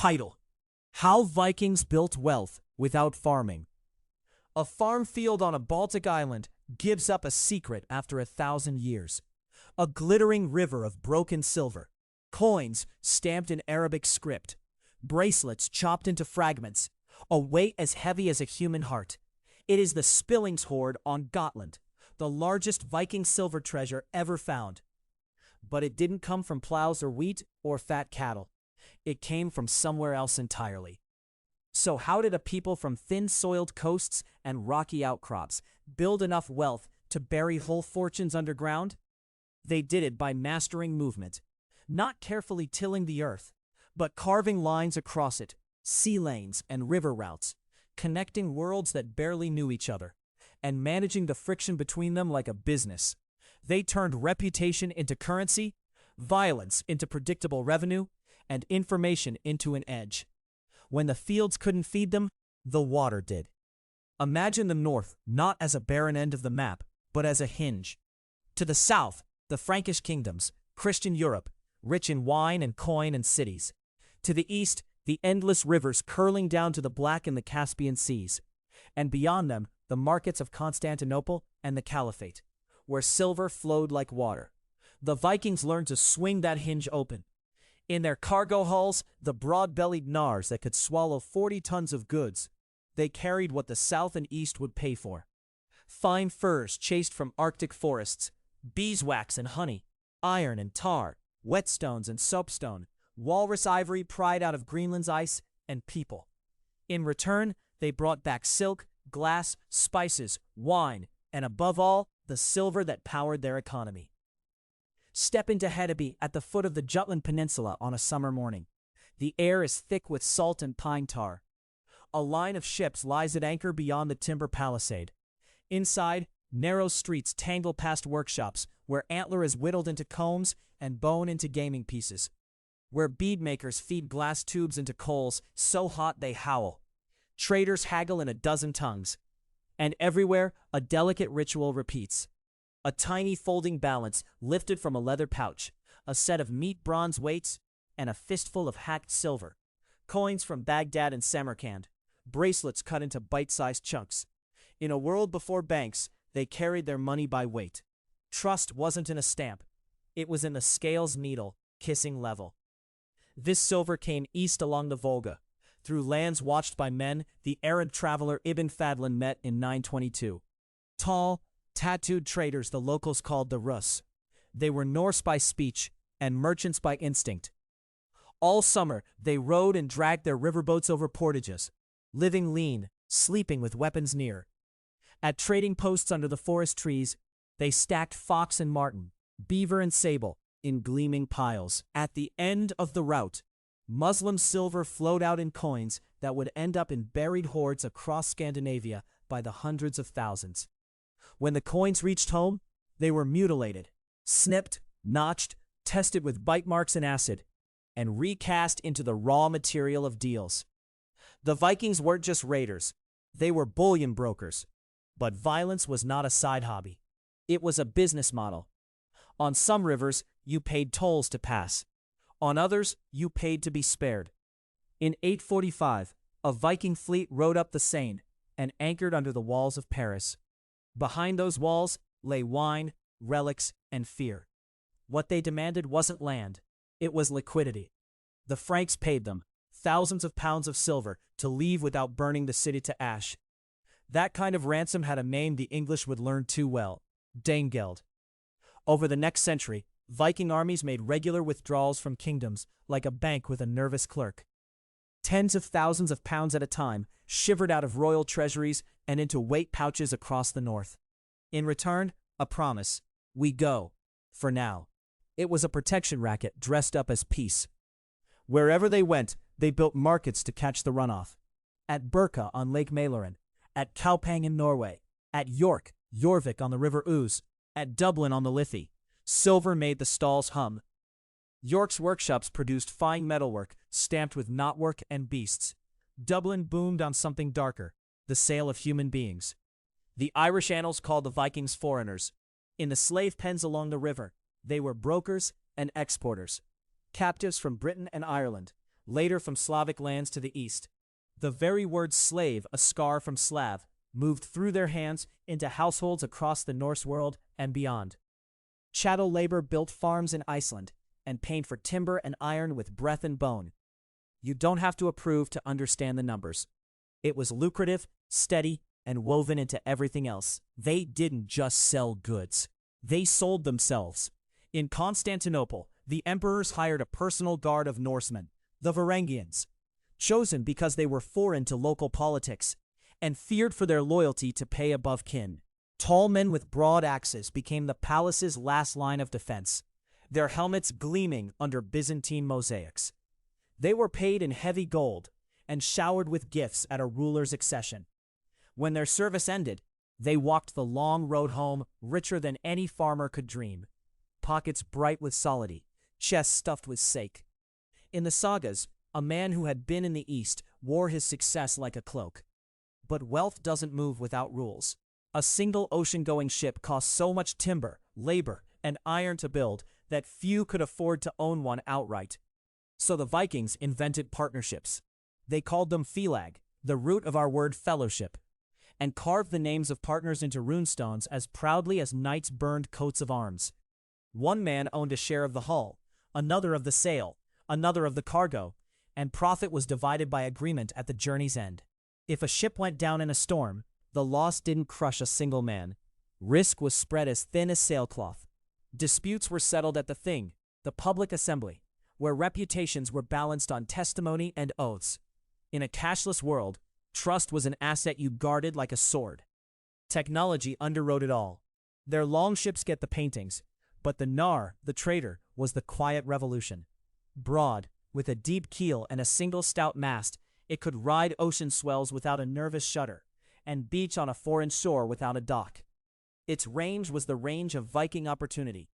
Title: How Vikings Built Wealth Without Farming. A farm field on a Baltic island gives up a secret after 1,000 years. A glittering river of broken silver, coins stamped in Arabic script, bracelets chopped into fragments, a weight as heavy as a human heart. It is the Spillings Hoard on Gotland, the largest Viking silver treasure ever found. But it didn't come from plows or wheat or fat cattle. It came from somewhere else entirely. So how did a people from thin-soiled coasts and rocky outcrops build enough wealth to bury whole fortunes underground? They did it by mastering movement, not carefully tilling the earth, but carving lines across it, sea lanes and river routes, connecting worlds that barely knew each other, and managing the friction between them like a business. They turned reputation into currency, violence into predictable revenue, and information into an edge. When the fields couldn't feed them, the water did. Imagine the north not as a barren end of the map, but as a hinge. To the south, the Frankish kingdoms, Christian Europe, rich in wine and coin and cities. To the east, the endless rivers curling down to the Black and the Caspian seas. And beyond them, the markets of Constantinople and the Caliphate, where silver flowed like water. The Vikings learned to swing that hinge open. In their cargo hulls, the broad-bellied nars that could swallow 40 tons of goods, they carried what the south and east would pay for. Fine furs chased from Arctic forests, beeswax and honey, iron and tar, whetstones and soapstone, walrus ivory pried out of Greenland's ice, and people. In return, they brought back silk, glass, spices, wine, and above all, the silver that powered their economy. Step into Hedeby at the foot of the Jutland Peninsula on a summer morning. The air is thick with salt and pine tar. A line of ships lies at anchor beyond the timber palisade. Inside, narrow streets tangle past workshops where antler is whittled into combs and bone into gaming pieces, where bead makers feed glass tubes into coals so hot they howl. Traders haggle in a dozen tongues. And everywhere, a delicate ritual repeats. A tiny folding balance lifted from a leather pouch, a set of meat bronze weights, and a fistful of hacked silver. Coins from Baghdad and Samarkand, bracelets cut into bite-sized chunks. In a world before banks, they carried their money by weight. Trust wasn't in a stamp. It was in the scale's needle, kissing level. This silver came east along the Volga. Through lands watched by men the Arab traveler Ibn Fadlan met in 922. Tall, tattooed traders the locals called the Rus. They were Norse by speech and merchants by instinct. All summer, they rowed and dragged their riverboats over portages, living lean, sleeping with weapons near. At trading posts under the forest trees, they stacked fox and marten, beaver and sable, in gleaming piles. At the end of the route, Muslim silver flowed out in coins that would end up in buried hoards across Scandinavia by the hundreds of thousands. When the coins reached home, they were mutilated, snipped, notched, tested with bite marks and acid, and recast into the raw material of deals. The Vikings weren't just raiders. They were bullion brokers. But violence was not a side hobby. It was a business model. On some rivers, you paid tolls to pass. On others, you paid to be spared. In 845, a Viking fleet rode up the Seine and anchored under the walls of Paris. Behind those walls lay wine, relics, and fear. What they demanded wasn't land. It was liquidity. The Franks paid them thousands of pounds of silver to leave without burning the city to ash. That kind of ransom had a name the English would learn too well: Danegeld. Over the next century, Viking armies made regular withdrawals from kingdoms like a bank with a nervous clerk. Tens of thousands of pounds at a time shivered out of royal treasuries and into weight pouches across the north. In return, a promise: we go, for now. It was a protection racket dressed up as peace. Wherever they went, they built markets to catch the runoff. At Birka on Lake Mälaren, at Kaupang in Norway, at York, Jorvik on the River Ouse, at Dublin on the Liffey, silver made the stalls hum. York's workshops produced fine metalwork stamped with knotwork and beasts. Dublin boomed on something darker: the sale of human beings. The Irish annals called the Vikings foreigners. In the slave pens along the river, they were brokers and exporters. Captives from Britain and Ireland, later from Slavic lands to the east. The very word slave, a scar from Slav, moved through their hands into households across the Norse world and beyond. Chattel labor built farms in Iceland and paid for timber and iron with breath and bone. You don't have to approve to understand the numbers. It was lucrative, steady, and woven into everything else. They didn't just sell goods. They sold themselves. In Constantinople, the emperors hired a personal guard of Norsemen, the Varangians, chosen because they were foreign to local politics and feared for their loyalty to pay above kin. Tall men with broad axes became the palace's last line of defense, their helmets gleaming under Byzantine mosaics. They were paid in heavy gold and showered with gifts at a ruler's accession. When their service ended, they walked the long road home richer than any farmer could dream, pockets bright with solidi, chests stuffed with sake. In the sagas, a man who had been in the East wore his success like a cloak. But wealth doesn't move without rules. A single ocean-going ship cost so much timber, labor, and iron to build that few could afford to own one outright. So the Vikings invented partnerships. They called them félag, the root of our word fellowship, and carved the names of partners into runestones as proudly as knights burned coats of arms. One man owned a share of the hull, another of the sail, another of the cargo, and profit was divided by agreement at the journey's end. If a ship went down in a storm, the loss didn't crush a single man. Risk was spread as thin as sailcloth. Disputes were settled at the Thing, the public assembly, where reputations were balanced on testimony and oaths. In a cashless world, trust was an asset you guarded like a sword. Technology underwrote it all. Their longships get the paintings, but the Nar, the trader, was the quiet revolution. Broad, with a deep keel and a single stout mast, it could ride ocean swells without a nervous shudder, and beach on a foreign shore without a dock. Its range was the range of Viking opportunity,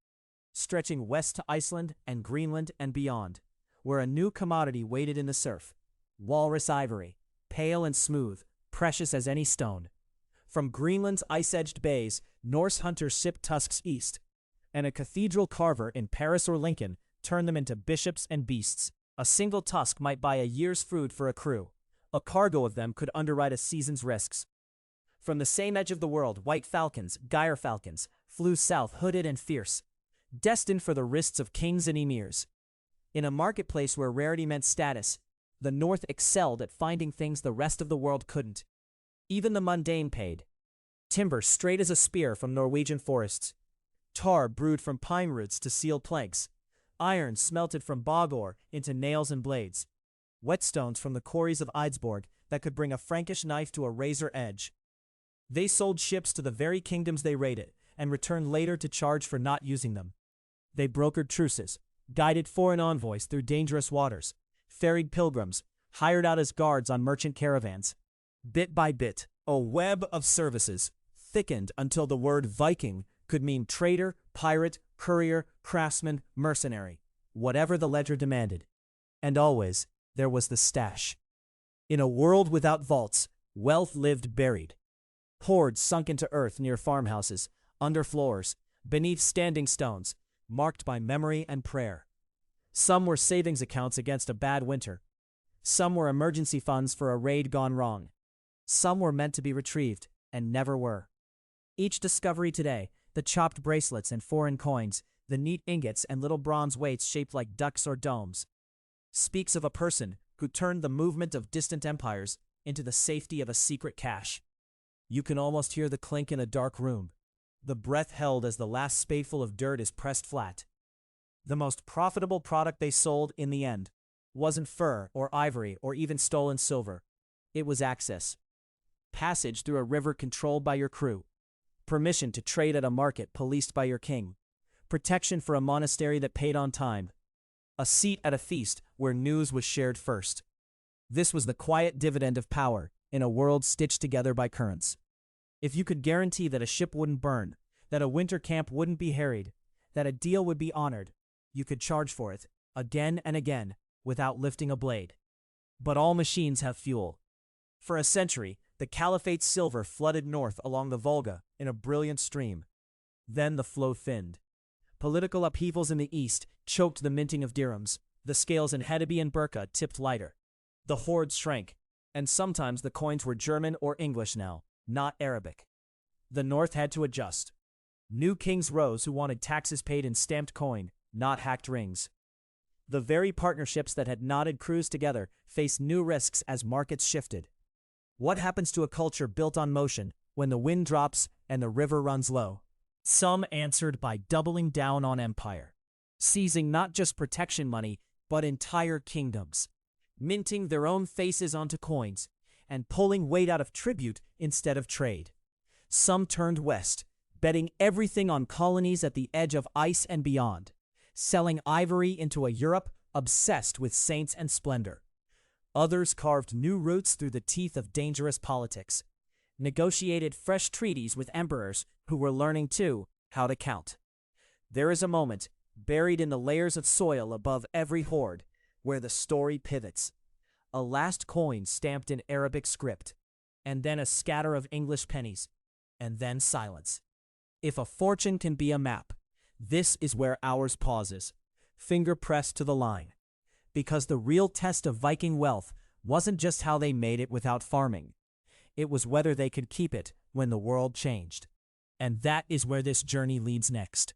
stretching west to Iceland and Greenland and beyond, where a new commodity waited in the surf. Walrus ivory, pale and smooth, precious as any stone. From Greenland's ice-edged bays, Norse hunters shipped tusks east, and a cathedral carver in Paris or Lincoln turned them into bishops and beasts. A single tusk might buy a year's food for a crew. A cargo of them could underwrite a season's risks. From the same edge of the world, white falcons, gyre falcons, flew south hooded and fierce, destined for the wrists of kings and emirs. In a marketplace where rarity meant status, the North excelled at finding things the rest of the world couldn't. Even the mundane paid. Timber straight as a spear from Norwegian forests, tar brewed from pine roots to seal planks, iron smelted from bog ore into nails and blades, whetstones from the quarries of Eidsborg that could bring a Frankish knife to a razor edge. They sold ships to the very kingdoms they raided, and returned later to charge for not using them. They brokered truces, guided foreign envoys through dangerous waters, ferried pilgrims, hired out as guards on merchant caravans. Bit by bit, a web of services thickened until the word Viking could mean trader, pirate, courier, craftsman, mercenary, whatever the ledger demanded. And always, there was the stash. In a world without vaults, wealth lived buried. Hoards sunk into earth near farmhouses, under floors, beneath standing stones, marked by memory and prayer. Some were savings accounts against a bad winter. Some were emergency funds for a raid gone wrong. Some were meant to be retrieved, and never were. Each discovery today, the chopped bracelets and foreign coins, the neat ingots and little bronze weights shaped like ducks or domes, speaks of a person who turned the movement of distant empires into the safety of a secret cache. You can almost hear the clink in a dark room, the breath held as the last spadeful of dirt is pressed flat. The most profitable product they sold in the end wasn't fur or ivory or even stolen silver. It was access. Passage through a river controlled by your crew. Permission to trade at a market policed by your king. Protection for a monastery that paid on time. A seat at a feast where news was shared first. This was the quiet dividend of power in a world stitched together by currents. If you could guarantee that a ship wouldn't burn, that a winter camp wouldn't be harried, that a deal would be honored, you could charge for it, again and again, without lifting a blade. But all machines have fuel. For a century, the Caliphate's silver flooded north along the Volga in a brilliant stream. Then the flow thinned. Political upheavals in the east choked the minting of dirhams. The scales in Hedeby and Burka tipped lighter. The hoards shrank, and sometimes the coins were German or English now, not Arabic. The North had to adjust. New kings rose who wanted taxes paid in stamped coin, not hacked rings. The very partnerships that had knotted crews together faced new risks as markets shifted. What happens to a culture built on motion when the wind drops and the river runs low? Some answered by doubling down on empire, seizing not just protection money, but entire kingdoms, minting their own faces onto coins, and pulling weight out of tribute instead of trade. Some turned west, betting everything on colonies at the edge of ice and beyond, selling ivory into a Europe obsessed with saints and splendor. Others carved new routes through the teeth of dangerous politics, negotiated fresh treaties with emperors who were learning, too, how to count. There is a moment, buried in the layers of soil above every hoard, where the story pivots. A last coin stamped in Arabic script, and then a scatter of English pennies, and then silence. If a fortune can be a map, this is where ours pauses, finger pressed to the line. Because the real test of Viking wealth wasn't just how they made it without farming. It was whether they could keep it when the world changed. And that is where this journey leads next.